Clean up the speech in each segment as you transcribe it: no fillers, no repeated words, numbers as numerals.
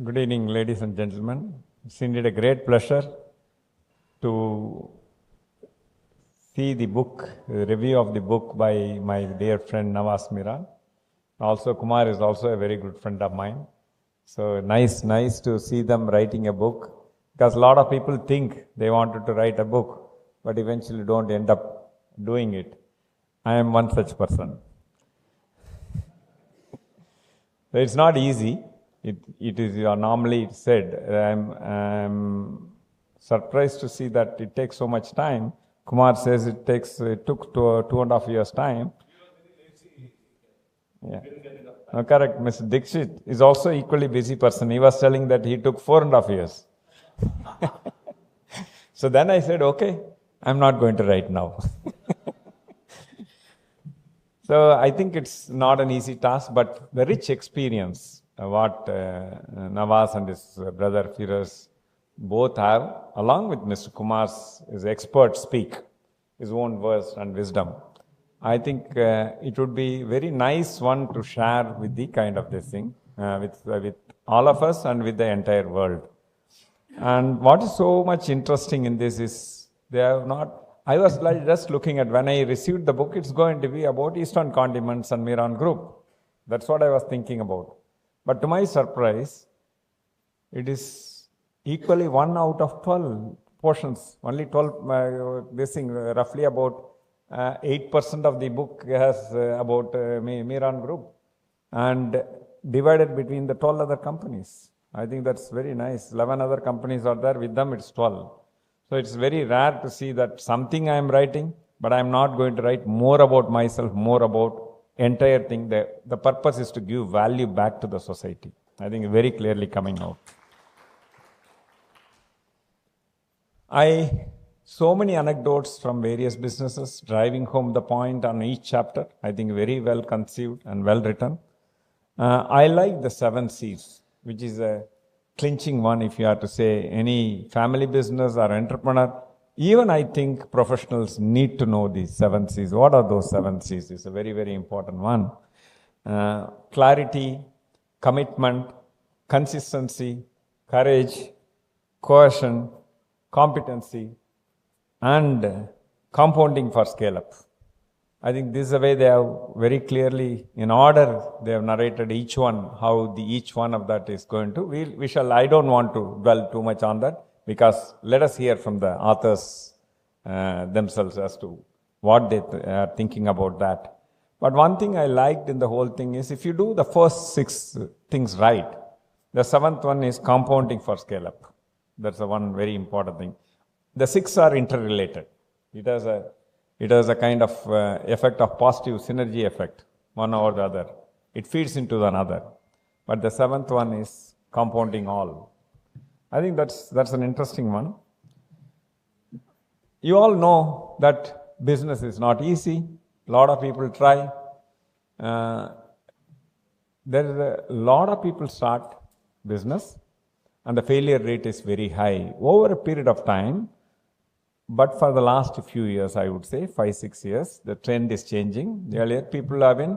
Good evening, ladies and gentlemen. It's indeed a great pleasure to see the book, the review of the book by my dear friend Nawaz Miran. Also, Kumar is also a very good friend of mine. So nice to see them writing a book, because a lot of people think they wanted to write a book, but eventually don't end up doing it. I am one such person. So it's not easy. It is normally said. I'm surprised to see that it takes so much time. Kumar says it took 2.5 years time. Yeah. No, correct. Mr. Dixit is also equally busy person. He was telling that he took 4.5 years. So then I said, okay, I'm not going to write now. So I think it's not an easy task, but the rich experience what Nawaz and his brother Firoz both have, along with Mr. Kumar's his expert speak, his own words and wisdom. I think it would be very nice one to share with the kind of this thing with all of us and with the entire world. And what is so much interesting in this is they have not. I was like just looking at when I received the book, it's going to be about Eastern Condiments and Miran Group. That's what I was thinking about. But to my surprise, it is equally 1 out of 12 portions. Only 12, this thing, roughly about 8% of the book has about Miran Group, and divided between the 12 other companies. I think that's very nice. 11 other companies are there, with them it's 12. So it's very rare to see that something I am writing, but I am not going to write more about myself, more about entire thing. The purpose is to give value back to the society. I think very clearly coming out. So many anecdotes from various businesses, driving home the point on each chapter. I think very well conceived and well written. I like the 7 C's, which is a clinching one if you have to say any family business or entrepreneur. Even I think professionals need to know these 7 C's. What are those 7 C's? It's a very, very important one. Clarity, commitment, consistency, courage, coercion, competency, and compounding for scale-up. I think this is the way they have very clearly, in order, they have narrated each one, how each one of that is going to. We shall, I don't want to dwell too much on that, because let us hear from the authors themselves as to what they are thinking about that. But one thing I liked in the whole thing is, if you do the first 6 things right, the 7th one is compounding for scale-up. That's the one very important thing. The 6 are interrelated. It has a kind of effect of positive synergy effect, one over the other. It feeds into another. But the 7th one is compounding all. I think that's an interesting one. You all know that business is not easy. A lot of people try. There is a lot of people start business, and the failure rate is very high over a period of time. But for the last few years, I would say 5-6 years, the trend is changing. Earlier, people have been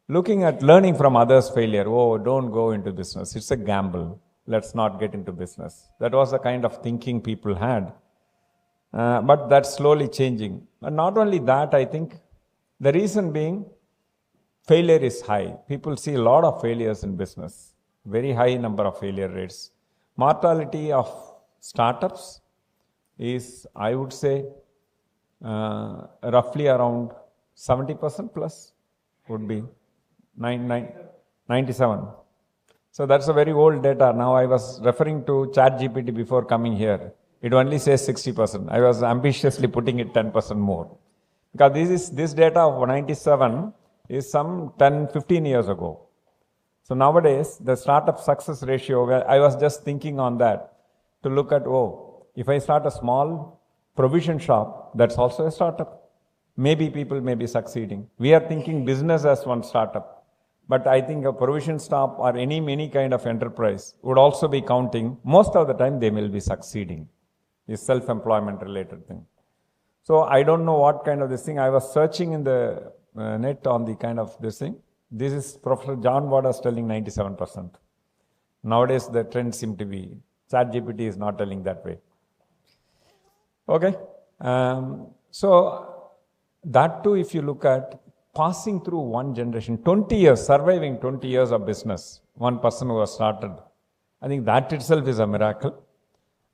looking at learning from others' failure. Oh, don't go into business. It's a gamble. Let's not get into business. That was the kind of thinking people had. But that's slowly changing. And not only that, I think the reason being failure is high. People see a lot of failures in business. Very high number of failure rates. Mortality of startups is, I would say, roughly around 70% plus would be 97. So that's a very old data. Now I was referring to ChatGPT before coming here. It only says 60%. I was ambitiously putting it 10% more. Because this data of 97 is some 10-15 years ago. So nowadays, the startup success ratio, I was just thinking on that to look at, if I start a small provision shop, that's also a startup. Maybe people may be succeeding. We are thinking business as one startup. But I think a provision shop or any kind of enterprise would also be counting. Most of the time, they will be succeeding. It's self-employment related thing. So I don't know what kind of this thing. I was searching in the net on the kind of this thing. This is Professor John Wada's telling 97%. Nowadays, the trend seem to be ChatGPT is not telling that way. Okay. So that too, if you look at passing through one generation, 20 years, surviving 20 years of business, one person who has started, I think that itself is a miracle.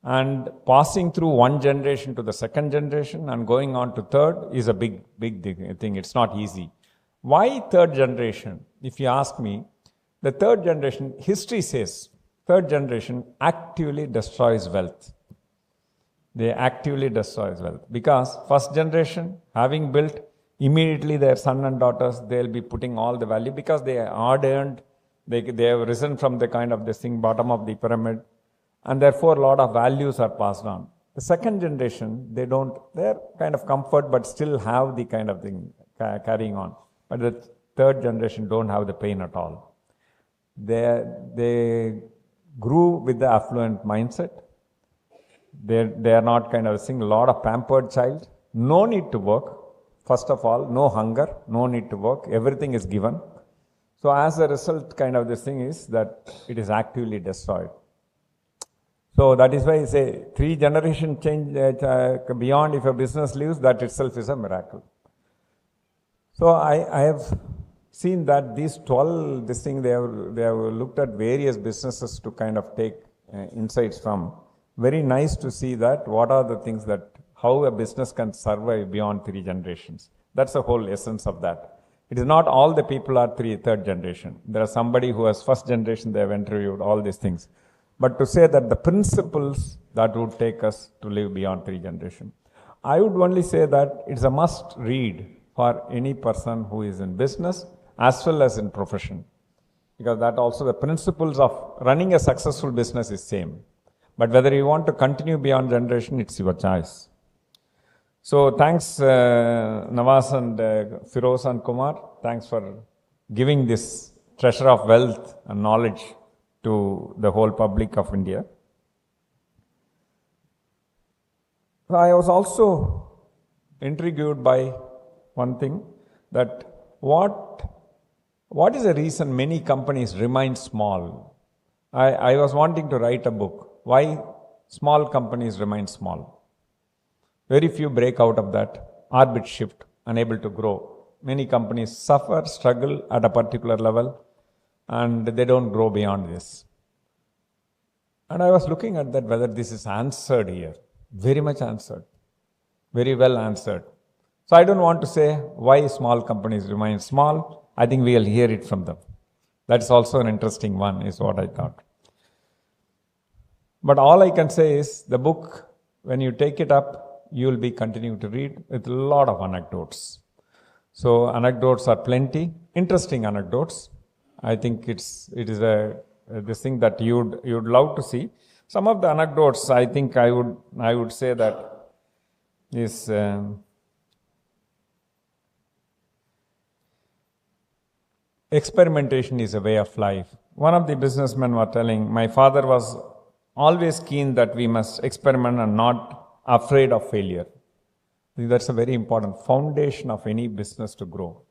And passing through one generation to the second generation and going on to third is a big thing. It's not easy. Why third generation? If you ask me, the third generation, history says, third generation actively destroys wealth. They actively destroys wealth. Because first generation, having built, immediately their son and daughters, they'll be putting all the value because they are hard earned. They have risen from the kind of this thing, bottom of the pyramid. And therefore, a lot of values are passed on. The second generation, they're kind of comfort, but still have the kind of thing carrying on. But the third generation don't have the pain at all. They grew with the affluent mindset. They are not kind of seeing a lot of pampered child. No need to work. First of all, no hunger, no need to work. Everything is given. So as a result, kind of this thing is that it is actively destroyed. So that is why I say 3 generation change beyond if a business leaves, that itself is a miracle. So I have seen that these 12, they have looked at various businesses to kind of take insights from. Very nice to see that what are the things that, how a business can survive beyond 3 generations. That's the whole essence of that. It is not all the people are third generation. There are somebody who has first generation, they have interviewed, all these things. But to say that the principles that would take us to live beyond 3 generations. I would only say that it's a must read for any person who is in business as well as in profession. Because that also the principles of running a successful business is same. But whether you want to continue beyond generation, it's your choice. So thanks Nawaz and Firoz and Kumar. Thanks for giving this treasure of wealth and knowledge to the whole public of India. I was also intrigued by one thing, that what is the reason many companies remain small? I was wanting to write a book. Why small companies remain small? Very few break out of that orbit shift, unable to grow. Many companies suffer, struggle at a particular level, and they don't grow beyond this. And I was looking at that, whether this is answered here. Very much answered. Very well answered. So I don't want to say why small companies remain small. I think we'll hear it from them. That's also an interesting one, is what I thought. But all I can say is, the book, when you take it up, you will be continuing to read with a lot of anecdotes. So anecdotes are plenty, interesting anecdotes. I think it is this thing that you'd love to see. Some of the anecdotes, I think I would say that is experimentation is a way of life. One of the businessmen were telling, my father was always keen that we must experiment and not afraid of failure. I think that's a very important foundation of any business to grow.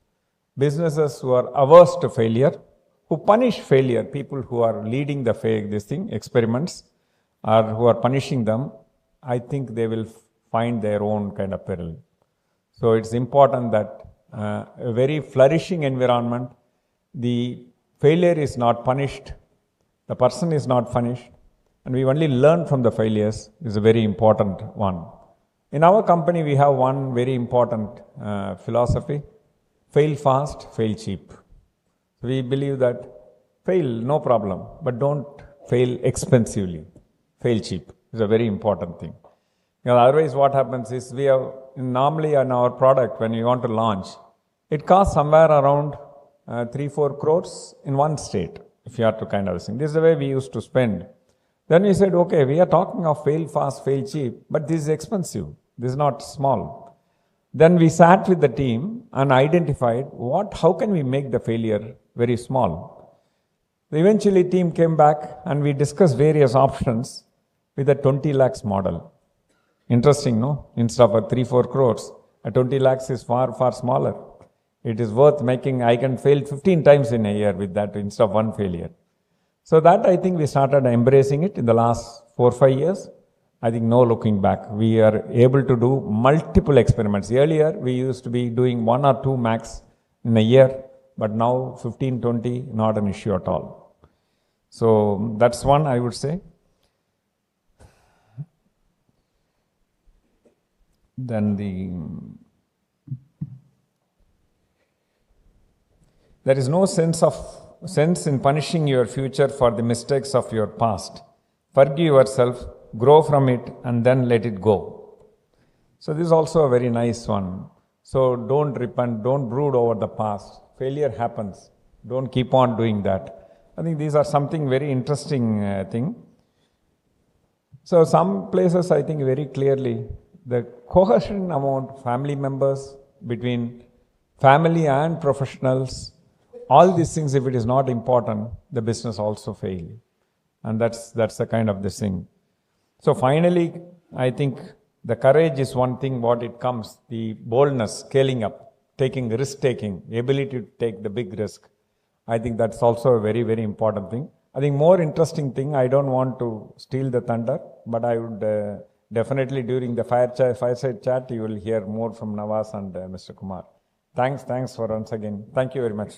Businesses who are averse to failure, who punish failure, people who are leading the experiments, or who are punishing them, I think they will find their own kind of peril. So it's important that a very flourishing environment, the failure is not punished, the person is not punished, and we only learn from the failures is a very important one. In our company, we have one very important philosophy: fail fast, fail cheap. We believe that fail, no problem, but don't fail expensively. Fail cheap is a very important thing. Otherwise, what happens is, we have normally on our product, when you want to launch, it costs somewhere around 3-4 crores in one state, if you have to kind of think. This is the way we used to spend. Then we said, okay, we are talking of fail fast, fail cheap, but this is expensive. This is not small. Then we sat with the team and identified how can we make the failure very small. Eventually, team came back and we discussed various options with a 20 lakhs model. Interesting, no? Instead of a 3-4 crores, a 20 lakhs is far, far smaller. It is worth making, I can fail 15 times in a year with that instead of one failure. So that I think we started embracing it in the last 4 or 5 years. I think no looking back. We are able to do multiple experiments. Earlier, we used to be doing 1 or 2 max in a year, but now 15, 20, not an issue at all. So that's one I would say. Then there is no sense in punishing your future for the mistakes of your past. Forgive yourself, grow from it, and then let it go. So this is also a very nice one. So don't repent, don't brood over the past. Failure happens. Don't keep on doing that. I think these are something very interesting thing. So some places I think very clearly the cohesion among family members, between family and professionals, all these things, if it is not important, the business also fail. And that's the kind of this thing. So finally, I think the courage is one thing, what it comes, the boldness, scaling up, taking risk taking, ability to take the big risk. I think that's also a very, very important thing. I think more interesting thing, I don't want to steal the thunder, but I would definitely during the fireside chat, you will hear more from Nawaz and Mr. Kumar. Thanks for once again. Thank you very much.